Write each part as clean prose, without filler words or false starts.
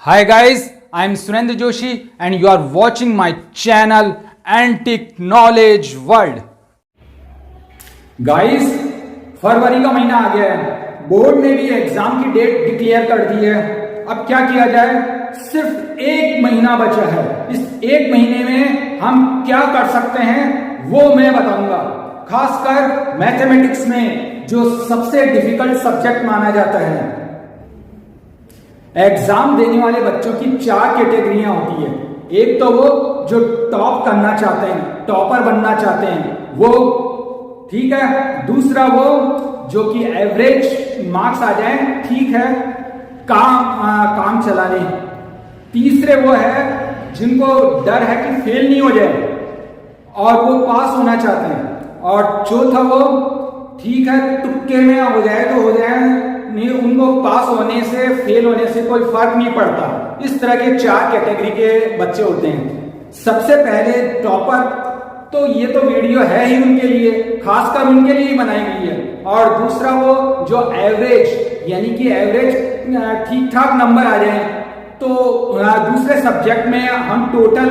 Hi guys, I am Surendra Joshi and you are watching my channel Antique Knowledge World. Guys, फरवरी का महीना आ गया है। Board ने भी एग्जाम की डेट डिक्लेयर कर दी है। अब क्या किया जाए? सिर्फ एक महीना बचा है। इस एक महीने में हम क्या कर सकते हैं वो मैं बताऊंगा। खासकर मैथमेटिक्स में जो सबसे डिफिकल्ट सब्जेक्ट माना जाता है। एग्जाम देने वाले बच्चों की 4 कैटेगरियां होती है। एक तो वो जो टॉप करना चाहते हैं, टॉपर बनना चाहते हैं, वो ठीक है। दूसरा वो जो कि एवरेज मार्क्स आ जाए, ठीक है, काम चला लें। तीसरे वो है जिनको डर है कि फेल नहीं हो जाए और वो पास होना चाहते हैं। और चौथा वो ठीक है, तुक्के में हो जाए तो हो जाए, नहीं उनको पास होने से फेल होने से कोई फर्क नहीं पड़ता। इस तरह के 4 कैटेगरी के बच्चे होते हैं। सबसे पहले टॉपर, तो ये तो वीडियो है ही उनके लिए, खासकर उनके लिए ही बनाई गई है। और दूसरा वो जो एवरेज, यानी कि एवरेज ठीक ठाक नंबर आ जाए तो दूसरे सब्जेक्ट में हम टोटल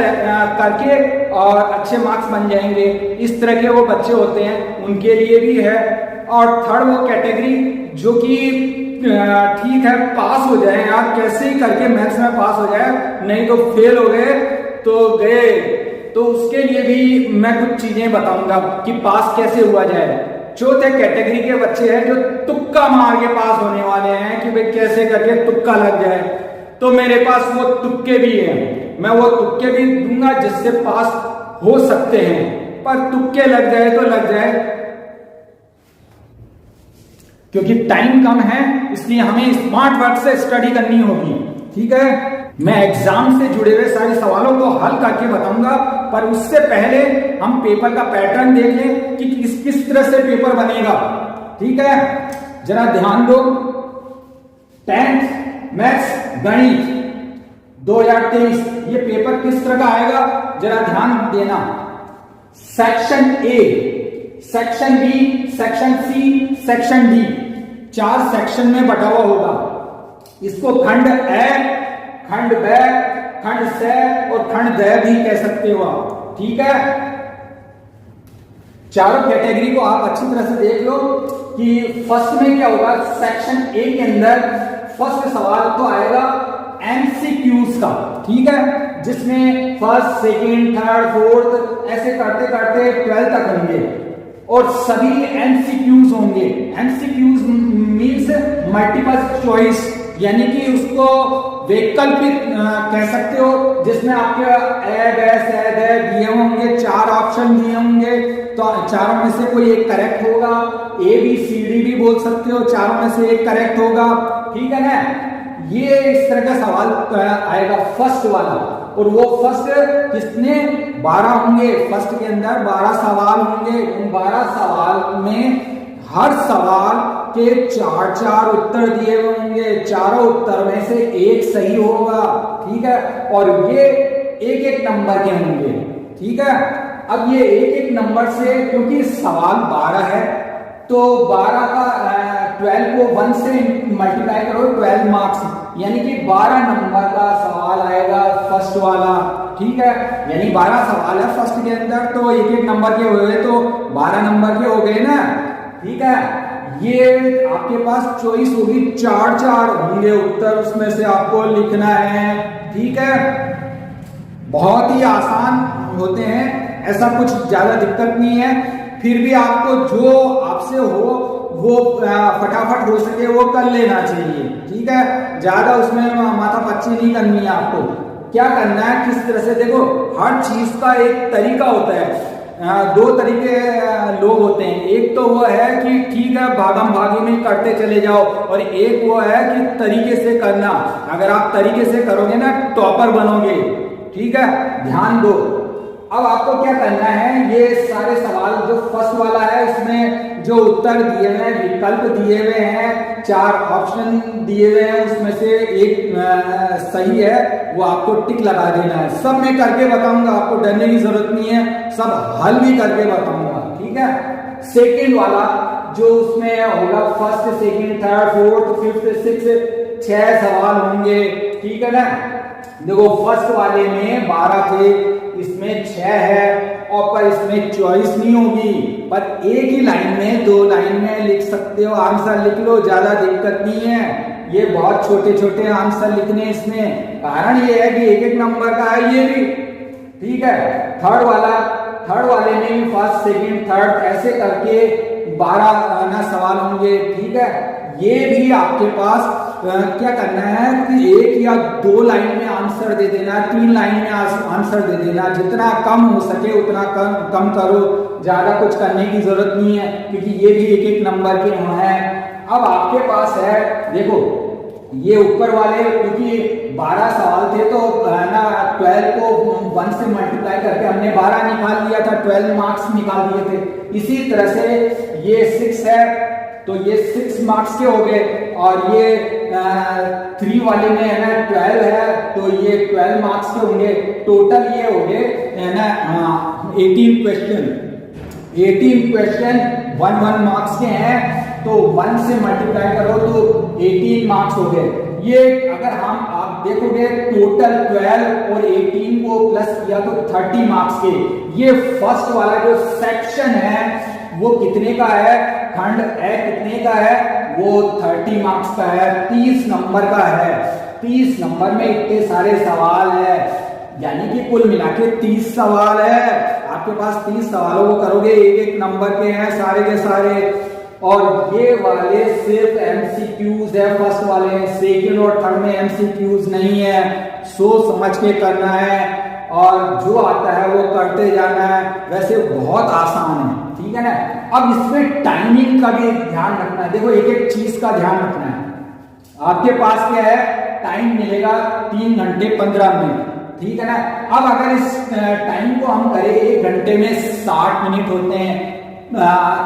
करके और अच्छे मार्क्स बन जाएंगे। इस तरह के वो बच्चे होते हैं, उनके लिए भी है। और थर्ड वो कैटेगरी जो कि ठीक है, पास हो जाए यार, कैसे ही करके मैथ्स में पास हो जाए, नहीं तो फेल हो गए तो गए। तो उसके लिए भी मैं कुछ चीजें बताऊंगा कि पास कैसे हुआ जाए। चौथे कैटेगरी के बच्चे हैं जो तुक्का मार के पास होने वाले हैं कि भाई कैसे करके तुक्का लग जाए। तो मेरे पास वो तुक्के भी हैं, मैं वो तुक्के भी दूंगा जिससे पास हो सकते हैं। पर तुक्के लग जाए तो लग जाए, क्योंकि टाइम कम है, इसलिए हमें स्मार्ट वर्क से स्टडी करनी होगी। ठीक है, मैं एग्जाम से जुड़े हुए सारे सवालों को हल करके बताऊंगा। पर उससे पहले हम पेपर का पैटर्न देख लें कि किस तरह से पेपर बनेगा। ठीक है, जरा ध्यान दो। 10th मैथ्स गणित 2023 ये पेपर किस तरह का आएगा, जरा ध्यान देना। Section A, section B, section C, section D, 4 section में बटा हुआ होगा। इसको खंड ए, खंड ब, खंड से और खंड द भी कह सकते हो आप। ठीक है, चारों कैटेगरी को आप अच्छी तरह से देख लो कि फर्स्ट में क्या होगा। सेक्शन ए के अंदर फर्स्ट सवाल तो आएगा एमसीक्यूज का, ठीक है, जिसमें फर्स्ट, सेकंड, थर्ड, फोर्थ ऐसे करते करते 12 तक होंगे और सभी एमसीक्यूज होंगे। एमसीक्यूज मींस मल्टीपल चॉइस, यानी कि उसको वैकल्पिक कह सकते हो, जिसमें आपके ए, ब, स, द दिए होंगे, 4 ऑप्शन दिए होंगे। तो चारों में से कोई एक करेक्ट होगा। ए बी सी डी भी बोल सकते हो, चारों में से एक करेक्ट होगा। ठीक है ना, ये इस तरह का सवाल आएगा फर्स्ट वाला। और वो फर्स्ट कितने 12 होंगे, फर्स्ट के अंदर 12 सवाल होंगे। उन 12 सवाल में हर सवाल के 4 उत्तर दिए हुए होंगे, चारों उत्तर में से एक सही होगा। ठीक है, और ये एक नंबर के होंगे। ठीक है, अब ये एक नंबर से, क्योंकि सवाल 12 है तो 12 का 12 को 1 से मल्टीप्लाई करो, 12 मार्क्स, यानी कि 12 नंबर का सवाल आएगा फर्स्ट वाला। ठीक है, यानी 12 सवाल है फर्स्ट के अंदर, तो एक नंबर के हुए तो 12 नंबर के हो गए ना। ठीक है, ये आपके पास चॉइस होगी, 4 होंगे उत्तर, उसमें से आपको लिखना है। ठीक है, बहुत ही आसान होते हैं, ऐसा कुछ ज्यादा दिक्कत नहीं है। फिर भी आपको जो आपसे हो वो फटाफट हो सके वो कर लेना चाहिए। ठीक है, ज्यादा उसमें माथापच्ची नहीं करनी है। आपको क्या करना है, किस तरह से, देखो हर चीज का एक तरीका होता है। 2 तरीके लोग होते हैं। एक तो वो है कि ठीक है भागम भागी में करते चले जाओ, और एक वो है कि तरीके से करना। अगर आप तरीके से करोगे ना, टॉपर बनोगे। ठीक है, ध्यान दो। अब आपको क्या करना है, ये सारे सवाल जो फर्स्ट वाला है उसमें जो उत्तर दिए हुए हैं, विकल्प दिए हुए हैं, 4 ऑप्शन दिए हुए हैं, उसमें से एक सही है, वो आपको टिक लगा देना है। सब मैं करके बताऊंगा, आपको डरने की जरूरत नहीं है, सब हल भी करके बताऊंगा। ठीक है, सेकेंड वाला जो उसमें होगा first, second, third, fourth, fifth, sixth, 6 सवाल होंगे। ठीक है ना। देखो फर्स्ट वाले में 12 थे, इसमें 6 है, और पर इसमें चॉइस नहीं होगी, पर एक ही लाइन में 2 लाइन में लिख सकते हो, आंसर लिख लो, ज्यादा दिक्कत नहीं है। ये बहुत छोटे छोटे आंसर लिखने इसमें, कारण ये है कि एक एक नंबर का है ये भी, ठीक है। थर्ड वाले में भी फर्स्ट सेकंड थर्ड ऐसे करके 12 ना सवाल होंगे, ठीक है। ये भी आपके पास क्या करना है कि 1 या 2 लाइन में आंसर दे देना, 3 लाइन में आंसर दे देना, जितना कम हो सके उतना कम करो, ज्यादा कुछ करने की जरूरत नहीं है, क्योंकि ये भी एक एक नंबर के हैं। अब आपके पास है, देखो ये ऊपर वाले, क्योंकि 12 सवाल थे तो ना 12 को 1 से मल्टीप्लाई करके हमने 12 निकाल लिया था, 12 मार्क्स निकाल दिए थे। इसी तरह से ये 6 है तो ये 6 मार्क्स के हो गए, और ये 3 वाले में है ना 12 है तो ये 12 मार्क्स के होंगे। टोटल ये हो गए है ना 18 क्वेश्चन 1 मार्क्स के हैं, तो 1 से मल्टीप्लाई करो तो 18 मार्क्स हो गए। ये अगर आप देखोगे टोटल 12 और 18 को प्लस किया तो 30 मार्क्स के। ये फर्स्ट वाला जो सेक्शन है वो कितने का है, खंड ए कितने का है, वो 30 मार्क्स का है, 30 नंबर का है। 30 नंबर में इतने सारे सवाल है, यानी कि कुल मिला के 30 सवाल है आपके पास। 30 सवालों को करोगे, एक एक नंबर के हैं सारे के सारे, और ये वाले सिर्फ एमसीक्यूज है फर्स्ट वाले, सेकंड और थर्ड में एमसीक्यूज नहीं है। सोच समझ के करना है, और जो आता है वो करते जाना है, वैसे बहुत आसान है, ठीक है ना। अब इसमें टाइमिंग का भी ध्यान रखना है, देखो एक एक चीज का ध्यान रखना है। आपके पास क्या है, टाइम मिलेगा 3 घंटे 15 मिनट, ठीक है ना। अब अगर इस टाइम को हम करें, 1 घंटे में 60 मिनट होते हैं,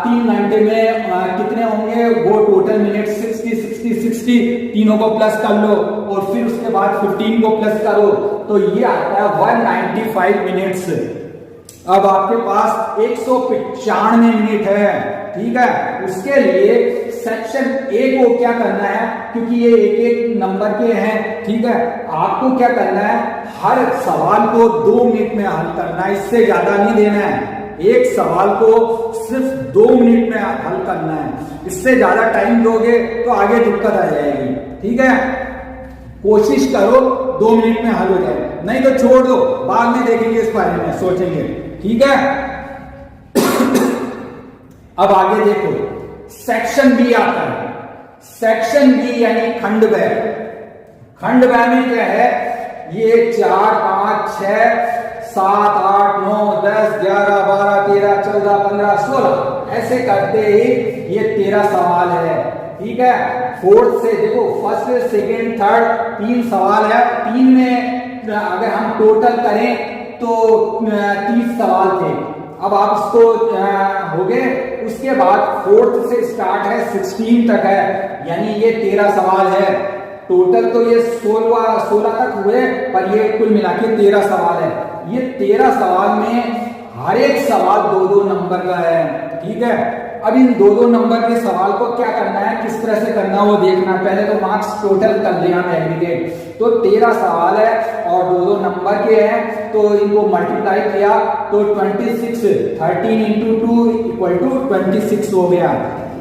3 घंटे में कितने होंगे, वो टोटल मिनट 60 तीनों को प्लस कर लो, और फिर उसके बाद 15 को प्लस करो, तो ये आता है 195 मिनट्स। अब आपके पास 195 मिनट है, ठीक है। उसके लिए सेक्शन ए को क्या करना है, क्योंकि ये एक एक नंबर के हैं, ठीक है। आपको क्या करना है, हर सवाल को 2 मिनट में हल करना है, इससे ज्यादा नहीं देना है। एक सवाल को सिर्फ 2 मिनट में हल करना है, इससे ज्यादा टाइम दोगे तो आगे दिक्कत आ जाएगी, ठीक है। कोशिश करो 2 मिनट में हल हो जाए, नहीं तो छोड़ दो, बाद में देखेंगे इस बारे में, सोचेंगे, ठीक है। अब आगे देखो, सेक्शन बी आता है। सेक्शन बी यानी खंड ब। खंड ब में क्या है, ये 4 5 6 7 8 9 10 11 12 13 14 15 16 ऐसे करते ही ये 13 सवाल है, ठीक है। फोर्थ से देखो, फर्स्ट सेकेंड थर्ड 3 सवाल है, 3 में अगर हम टोटल करें तो 30 सवाल थे। अब आप इसको हो गए, उसके बाद फोर्थ से स्टार्ट है 16 तक है, यानी ये 13 सवाल है। टोटल तो ये 16 तक हुए, पर ये कुल मिला के 13 सवाल है। ये 13 सवाल में हर एक सवाल 2-2 नंबर का है, ठीक है। अब इन 2-2 नंबर के सवाल को क्या करना है, किस तरह से करना वो देखना। पहले तो मार्क्स टोटल कर लेना एग्रीगेट, तो 13 सवाल है और 2-2 नंबर के हैं, तो इनको मल्टीप्लाई किया तो 26, 13 इंटू 2 इक्वल टू 26 हो गया,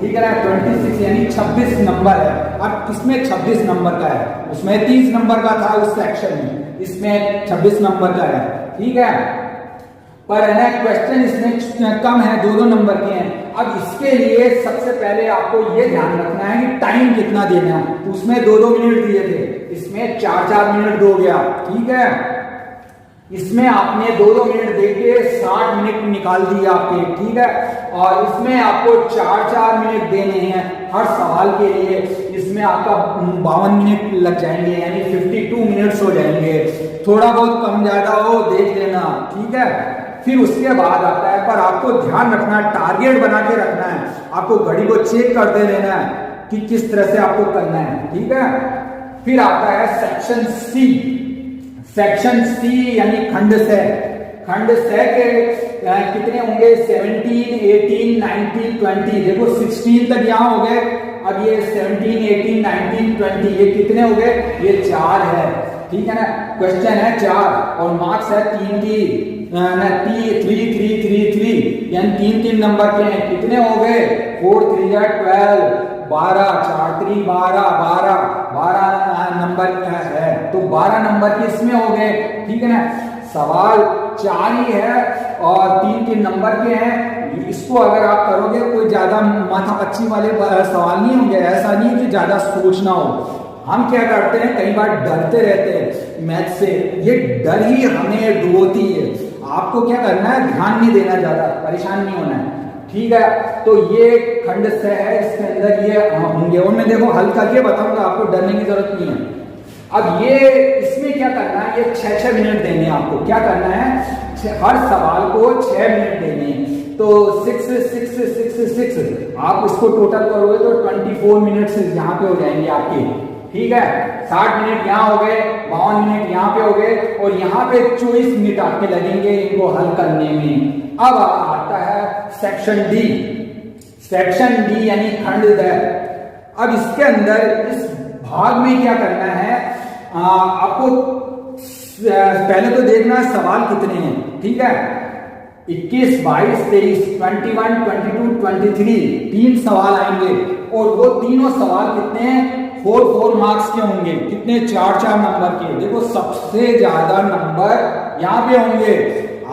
ठीक है ना। 26 यानी 26 नंबर है। अब इसमें 26 नंबर का है, उसमें 30 नंबर का था उस सेक्शन में, इसमें 26 नंबर का है, ठीक है। पर है ना क्वेश्चन इसमें कम है, 2-2 नंबर के हैं। अब इसके लिए सबसे पहले आपको ये ध्यान रखना है कि टाइम कितना देना है। उसमें 2-2 मिनट दिए थे, इसमें 4-4 मिनट दो गया, ठीक है। इसमें आपने 2-2 मिनट देके 60 मिनट निकाल दिए आपके, ठीक है। और इसमें आपको 4-4 मिनट देने हैं हर सवाल के लिए। इसमें आपका 52 मिनट लग जाएंगे, यानी 52 मिनट्स हो जाएंगे। थोड़ा बहुत कम ज्यादा हो देख लेना, ठीक है। फिर उसके बाद आता है, पर आपको ध्यान रखना है, टारगेट बना के रखना है, आपको घड़ी को चेक करते रहना है कि किस तरह से आपको करना है, ठीक है। फिर आता है सेक्शन सी। सेक्शन सी यानी खंड से। खंड से के कितने होंगे, 17, 18, 19, 20। देखो 16 तक यहाँ हो गए, अब ये 17, 18, 19, 20 ये कितने हो गए? ये 4 है, ठीक है ना। क्वेश्चन है 4 और मार्क्स है 3 यानी 3 नंबर के हैं। कितने हो गए? 4 3 12, 12 4 3 12 नंबर है, तो 12 नंबर के इसमें हो गए, ठीक है ना। सवाल 4 ही है और 3 नंबर के हैं। इसको अगर आप करोगे कोई ज्यादा माथा पच्ची वाले सवाल नहीं होंगे, ऐसा नहीं कि ज्यादा सोचना हो। हम क्या करते हैं, कई बार डरते रहते हैं मैथ से, ये डर ही हमें डुबोती है। आपको क्या करना है, ध्यान नहीं देना, ज्यादा परेशान नहीं होना है, ठीक है। तो ये खंड से है, इसके अंदर ये होंगे और मैं देखो हल करके बताऊंगा, आपको डरने की जरूरत नहीं है। अब ये इसमें क्या करना है, ये 6 मिनट देने हैं आपको। क्या करना है, हर सवाल को 6 मिनट देने हैं। तो 6 आप इसको टोटल करोगे तो 24 मिनट्स यहाँ पे हो जाएंगे आपके, ठीक है। 60 मिनट यहाँ हो गए, 52 मिनट यहाँ पे हो गए और यहाँ पे 24 मिनट आपके लगेंगे इनको हल करने में। अब आता है सेक्शन डी। सेक्शन डी यानी खंड द। अब इसके अंदर इस भाग में क्या करना है, आपको पहले तो देखना है सवाल कितने हैं, ठीक है। 21, 22, 23, 21, 22, 23 3 सवाल आएंगे और वो तीनों सवाल कितने हैं, 4 मार्क्स के होंगे। कितने? 4 नंबर के। देखो सबसे ज्यादा नंबर यहाँ पे होंगे।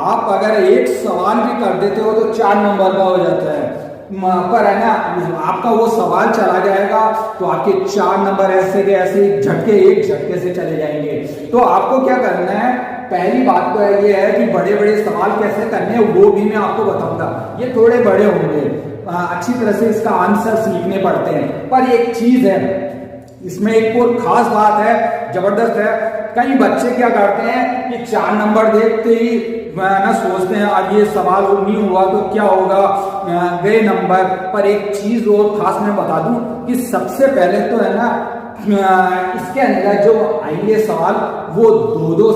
आप अगर एक सवाल भी कर देते हो तो 4 नंबर का हो जाता है, पर है ना, आपका वो सवाल चला जाएगा तो आपके 4 नंबर ऐसे के ऐसे एक झटके से चले जाएंगे। तो आपको क्या करना है, पहली बात तो ये है कि बड़े बड़े सवाल कैसे करने हैं वो भी मैं आपको बताऊंगा। ये थोड़े बड़े होंगे, अच्छी तरह से इसका आंसर सीखने पड़ते हैं। पर एक चीज है इसमें, एक और खास बात है, जबरदस्त है। कई बच्चे क्या करते हैं कि 4 नंबर देखते ही ना सोचते हैं आज ये सवाल नहीं हुआ तो क्या होगा, गए नंबर। पर एक चीज और खास मैं बता दूं कि सबसे पहले तो है ना, इसके अंदर जो आएंगे सवाल वो दो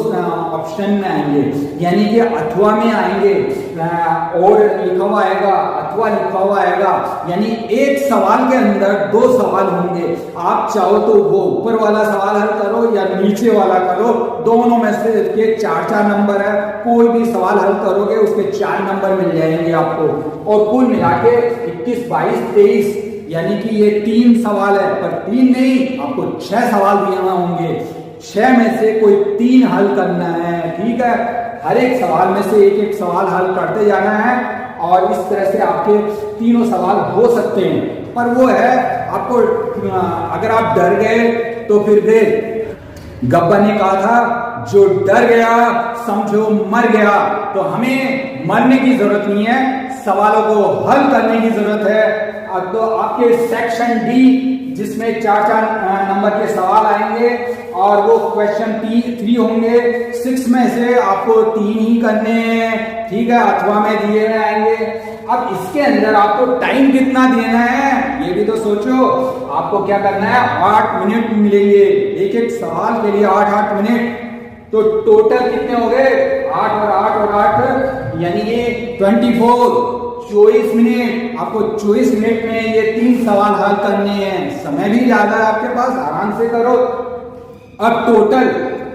ऑप्शन में आएंगे, यानी कि अथवा में आएंगे, और लिखा हुआ आएगा, अथवा लिखा हुआ आएगा। यानी एक सवाल के अंदर 2 सवाल होंगे। आप चाहो तो वो ऊपर वाला सवाल हल करो या नीचे वाला करो, दोनों में से के 4 नंबर है। कोई भी सवाल हल करोगे उसके 4 नंबर मिल जाएंगे आपको। और कुल मिला के 21, 22, 23 यानी कि ये 3 सवाल है, पर 3 नहीं, आपको 6 सवाल दिए होंगे। 6 में से कोई 3 हल करना है, ठीक है। हर एक सवाल में से एक सवाल हल करते जाना है और इस तरह से आपके तीनों सवाल हो सकते हैं। पर वो है आपको, अगर आप डर गए तो फिर गब्बर ने कहा था जो डर गया समझो मर गया। तो हमें मरने की जरूरत नहीं है, सवालों को हल करने की जरूरत है। अब तो आपके सेक्शन डी जिसमें 4 नंबर के सवाल आएंगे और वो क्वेश्चन 3 होंगे। 6 में से आपको 3 ही करने हैं, ठीक है, अथवा में दिए हुए आएंगे। अब इसके अंदर आपको टाइम कितना देना है ये भी तो सोचो। आपको क्या करना है, 8 मिनट मिलेंगे एक सवाल के लिए, 8 मिनट। तो टोटल कितने हो गए, 8 और 8 यानी कि 24 मिनट। आपको 24 मिनट में ये 3 सवाल हल करने हैं। समय भी ज्यादा है आपके पास, आराम से करो। अब टोटल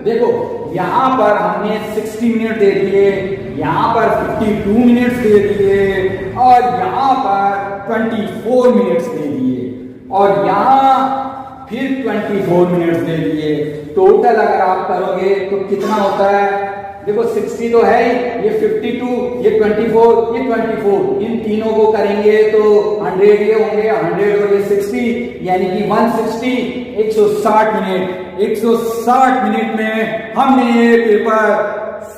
देखो, यहां पर हमने 60 मिनट दे दिए, यहां पर 52 मिनट्स दे दिए और यहां पर 24 मिनट्स दे दिए और यहां फिर 24 मिनट्स दे दिए। टोटल अगर आप करोगे तो कितना होता है, देखो 60 तो है ही, ये 52, ये 24, ये 24, इन तीनों को करेंगे तो 100 ये होंगे, 100 और ये 60 यानी कि 160, 160 मिनट। 160 मिनट में हमने ये पेपर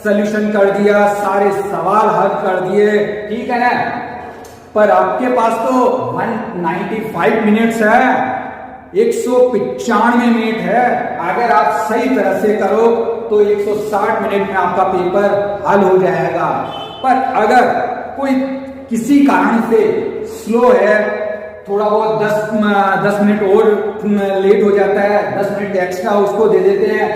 सॉल्यूशन कर दिया, सारे सवाल हल कर दिए, ठीक है ना। पर आपके पास तो 195 मिनट्स है, 195 मिनट है। अगर आप सही तरह से करो तो 160 मिनट में आपका पेपर हल हो जाएगा। पर अगर कोई किसी कारण से स्लो है, थोड़ा बहुत 10 मिनट और लेट हो जाता है, 10 मिनट एक्स्ट्रा उसको दे देते हैं,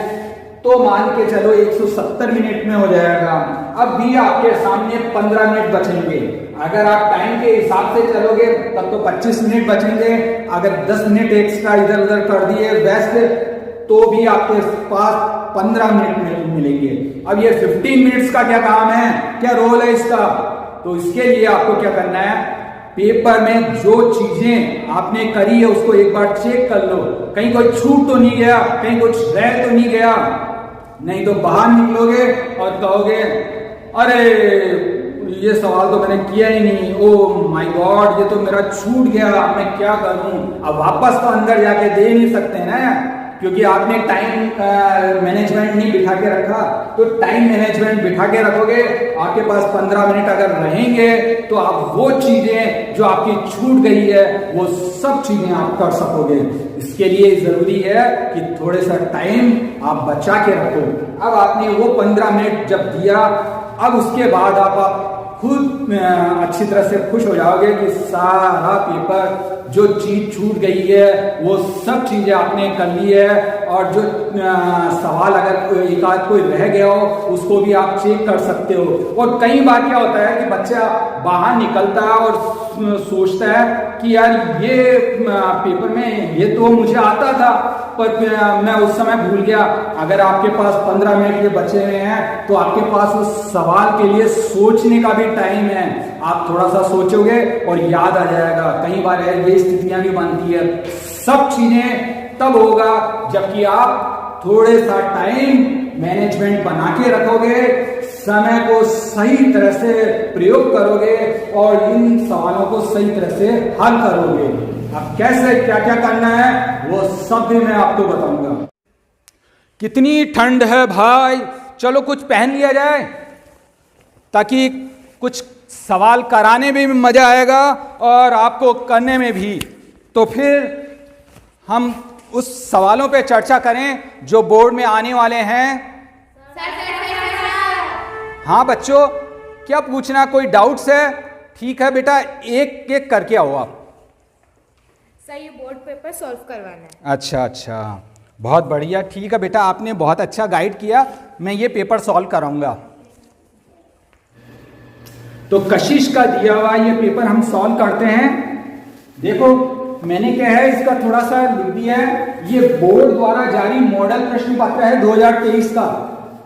तो मान के चलो 170 मिनट में हो जाएगा। अब भी आपके सामने 15 मिनट बचेंगे। अगर आप टाइम के हिसाब से चलोगे तब तो 25 मिनट बचेंगे, अगर 10 मिनट एक्स्ट्रा इधर उधर कर दिए वैसे तो भी आपके पास 15 मिनट मिलेंगे। अब ये 15 मिनट्स का क्या काम है, क्या रोल है इसका, तो इसके लिए आपको क्या करना है, पेपर में जो चीजें आपने करी है उसको एक बार चेक कर लो, कहीं कोई छूट तो नहीं गया, कहीं कुछ रह तो नहीं गया, नहीं तो बाहर निकलोगे और कहोगे अरे ये सवाल तो मैंने किया ही नहीं, ओ माय गॉड ये तो मेरा छूट गया, मैं क्या करूं। अब वापस तो अंदर जाके दे नहीं सकते ना, क्योंकि आपने टाइम मैनेजमेंट नहीं बिठा के रखा। तो टाइम मैनेजमेंट बिठा के रखोगे, आपके पास 15 मिनट अगर रहेंगे तो आप वो चीजें जो आपकी छूट गई है वो सब चीजें आप कर सकोगे। इसके लिए जरूरी है कि थोड़े सा टाइम आप बचा के रखो। अब आपने वो 15 मिनट जब दिया, अब उसके बाद आप खुद अच्छी तरह से खुश हो जाओगे कि सारा पेपर जो चीज छूट गई है वो सब चीजें आपने कर ली है, और जो सवाल अगर एक आध कोई रह गया हो उसको भी आप चेक कर सकते हो। और कई बार क्या होता है कि बच्चा बाहर निकलता है और सोचता है कि यार ये पेपर में ये तो मुझे आता था पर मैं उस समय भूल गया। अगर आपके पास 15 मिनट ये बचे हुए हैं तो आपके पास उस सवाल के लिए सोचने का भी टाइम है, आप थोड़ा सा सोचोगे और याद आ जाएगा। कई बार ये स्थितियां भी बनती है। सब चीजें तब होगा जबकि आप थोड़े सा टाइम मैनेजमेंट बना के रखोगे, समय को सही तरह से प्रयोग करोगे और इन सवालों को सही तरह से हल करोगे। अब कैसे क्या क्या करना है वो सब भी मैं आपको बताऊंगा। कितनी ठंड है भाई, चलो कुछ पहन लिया जाए ताकि कुछ सवाल कराने में भी मजा आएगा और आपको करने में भी। तो फिर हम उस सवालों पे चर्चा करें जो बोर्ड में आने वाले हैं। हाँ बच्चों, क्या पूछना, कोई डाउट्स है? ठीक है बेटा, एक एक करके आओ आप। सर ये बोर्ड पेपर सॉल्व करवाना है। अच्छा अच्छा, बहुत बढ़िया। ठीक है बेटा, आपने बहुत अच्छा गाइड किया, मैं ये पेपर सॉल्व कराऊंगा। तो कशिश का दिया हुआ ये पेपर हम सॉल्व करते हैं। देखो मैंने क्या है इसका थोड़ा सा लिख दिया है, ये बोर्ड द्वारा जारी मॉडल प्रश्न पत्र है 2023 का।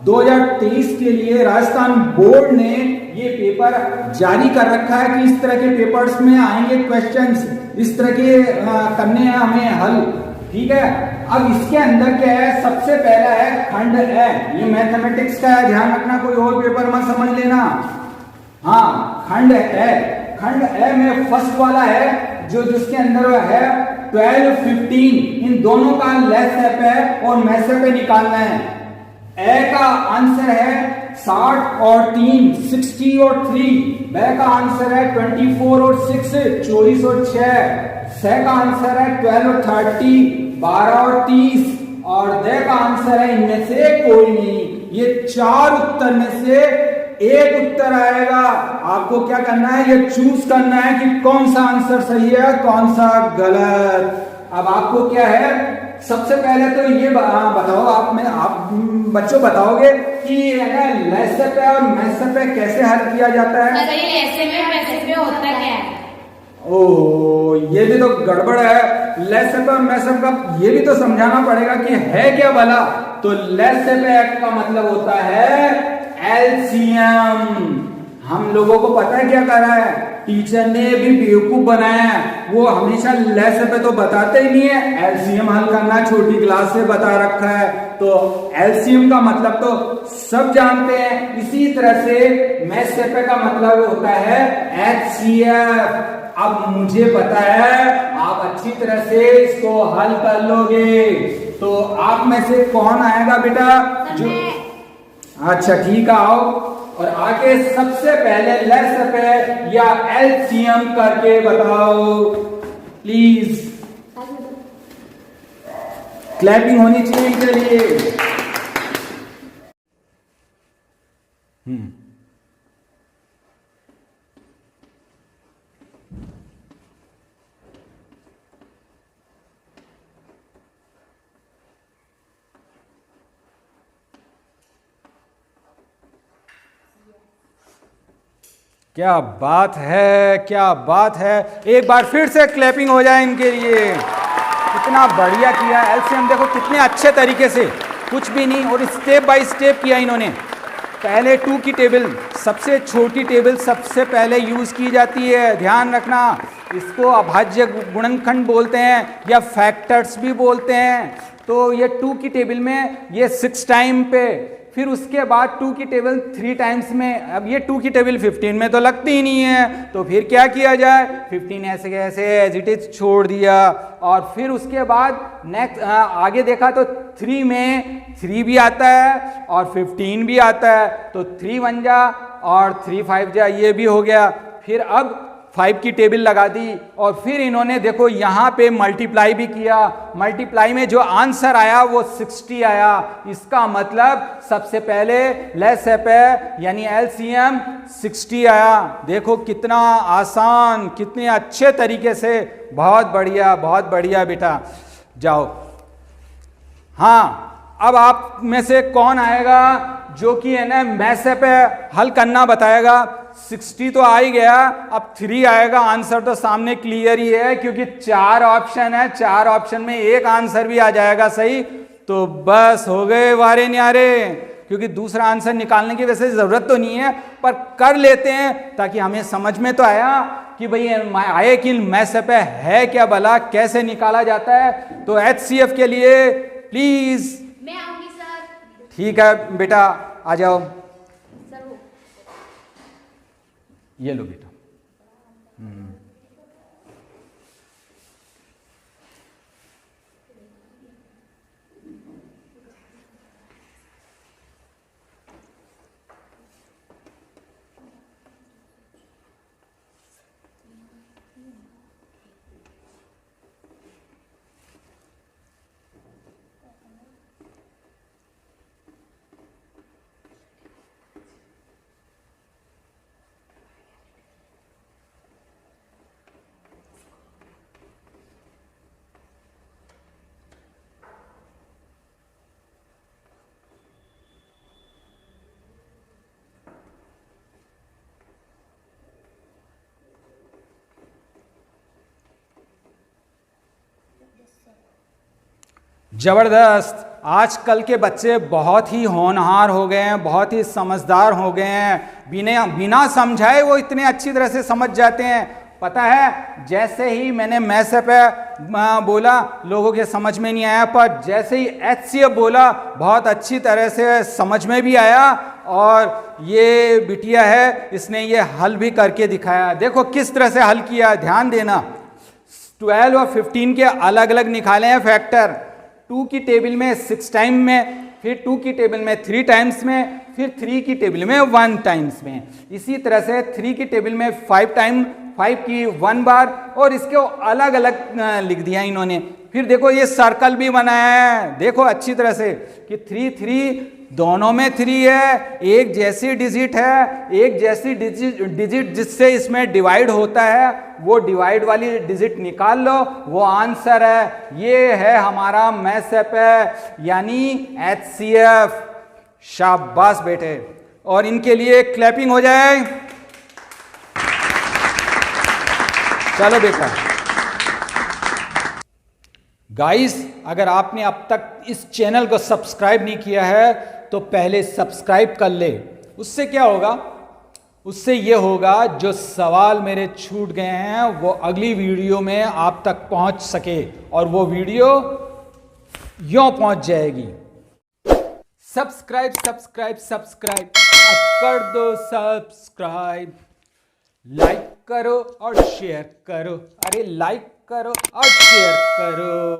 2023 के लिए राजस्थान बोर्ड ने ये पेपर जारी कर रखा है कि इस तरह के पेपर्स में आएंगे क्वेश्चंस, इस तरह के करने हैं हमें हल। ठीक है, अब इसके अंदर क्या है, सबसे पहला है खंड ए, ये मैथमेटिक्स का है, ध्यान रखना, कोई और पेपर मत समझ लेना। हाँ खंड ए, खंड ए में फर्स्ट वाला है जो जिसके अंदर है 12, 15, इन दोनों का लेसेप है और मैसेप पे निकालना है। ए का आंसर है 60 और 3, 60 और 3। बे का आंसर है 24 और 6, 24 और 6। से का आंसर है 12 और 30, 12 और 30। और दे का आंसर है इनमें से कोई नहीं। ये चार उत्तर में से एक उत्तर आएगा। आपको क्या करना है, ये चूज करना है कि कौन सा आंसर सही है कौन सा गलत। अब आपको क्या है, सबसे पहले तो ये बताओ, आप बच्चों बताओगे कि लेसेप और मैसेप कैसे हल किया जाता है। होता क्या है? ओ ये भी तो गड़बड़ है। लेसेप और मैसेप का ये भी तो समझाना पड़ेगा कि है क्या भला। तो लेसेप का मतलब होता है एलसीएम। हम लोगों को पता है क्या कर रहा है, टीचर ने भी बेवकूफ बनाया है। वो हमेशा लेसेप पे तो बताते ही नहीं है, एलसीएम हल करना छोटी क्लास से बता रखा है। तो एलसीएम का मतलब तो सब जानते हैं। इसी तरह से मैसेप का मतलब होता है एचसीएफ। अब मुझे पता है आप अच्छी तरह से इसको हल कर लोगे। तो आप में से कौन आएगा बेटा जो, अच्छा ठीक है, आओ और आके सबसे पहले लेसेप या एलसीएम करके बताओ प्लीज। क्लैपिंग होनी चाहिए इनके लिए। क्या बात है, क्या बात है। एक बार फिर से क्लैपिंग हो जाए इनके लिए। कितना बढ़िया किया एलसीएम, देखो कितने अच्छे तरीके से, कुछ भी नहीं, और स्टेप बाय स्टेप किया इन्होंने। पहले 2 की टेबल, सबसे छोटी टेबल सबसे पहले यूज की जाती है, ध्यान रखना। इसको अभाज्य गुणनखंड बोलते हैं या फैक्टर्स भी बोलते हैं। तो ये 2 की टेबल में ये 6 टाइम पे, फिर उसके बाद 2 की टेबल 3 टाइम्स में। अब ये 2 की टेबल 15 में तो लगती ही नहीं है, तो फिर क्या किया जाए, 15 ऐसे कैसे एज इट इज छोड़ दिया। और फिर उसके बाद नेक्स्ट आगे देखा तो 3 में 3 भी आता है और 15 भी आता है, तो 3 1 जा और 3 5 जा, ये भी हो गया। फिर अब 5 की टेबल लगा दी और फिर इन्होंने देखो यहाँ पे मल्टीप्लाई भी किया। मल्टीप्लाई में जो आंसर आया वो 60 आया। इसका मतलब सबसे पहले लेसेप है यानी एलसीएम 60 आया। देखो कितना आसान, कितने अच्छे तरीके से, बहुत बढ़िया बेटा। जाओ, हाँ, अब आप में से कौन आएगा जो कि है ना मैसेप हल करना बताएगा। 60 तो आ ही गया, अब 3 आएगा। आंसर तो सामने क्लियर ही है क्योंकि 4 ऑप्शन है, 4 ऑप्शन में एक आंसर भी आ जाएगा सही, तो बस हो गए वारे न्यारे। क्योंकि दूसरा आंसर निकालने की वैसे जरूरत तो नहीं है, पर कर लेते हैं ताकि हमें समझ में तो आया कि भाई आए कि मैसेप है क्या भला, कैसे निकाला जाता है। तो HCF के लिए प्लीज। मैं आऊंगी सर। ठीक है बेटा, आ जाओ। ये लो बेटा। जबरदस्त। आजकल के बच्चे बहुत ही होनहार हो गए हैं, बहुत ही समझदार हो गए हैं। बिना समझाए वो इतने अच्छी तरह से समझ जाते हैं। पता है, जैसे ही मैंने मैसेप बोला लोगों के समझ में नहीं आया, पर जैसे ही HCF बोला बहुत अच्छी तरह से समझ में भी आया। और ये बिटिया है, इसने ये हल भी करके दिखाया। देखो किस तरह से हल किया, ध्यान देना। 12 और 15 के अलग अलग निकाले हैं फैक्टर। 2 की टेबल में 6 टाइम में, फिर 2 की टेबल में 3 टाइम्स में, फिर 3 की टेबल में 1 टाइम्स में। इसी तरह से 3 की टेबल में 5 टाइम, 5 की 1 बार, और इसको अलग अलग लिख दिया इन्होंने। फिर देखो ये सर्कल भी बनाया है, देखो अच्छी तरह से कि 3 3 दोनों में 3 है, एक जैसी डिजिट है, एक जैसी डिजिट जिससे इसमें डिवाइड होता है, वो डिवाइड वाली डिजिट निकाल लो, वो आंसर है। ये है हमारा मैसेप यानी HCF। शाबाश बेटे, और इनके लिए क्लैपिंग हो जाए। चलो बेटा। गाइस, अगर आपने अब तक इस चैनल को सब्सक्राइब नहीं किया है तो पहले सब्सक्राइब कर ले। उससे क्या होगा, उससे ये होगा जो सवाल मेरे छूट गए हैं वो अगली वीडियो में आप तक पहुंच सके, और वो वीडियो यूं पहुंच जाएगी। सब्सक्राइब सब्सक्राइब सब्सक्राइब, अब कर दो सब्सक्राइब। लाइक करो और शेयर करो, अरे लाइक करो और शेयर करो।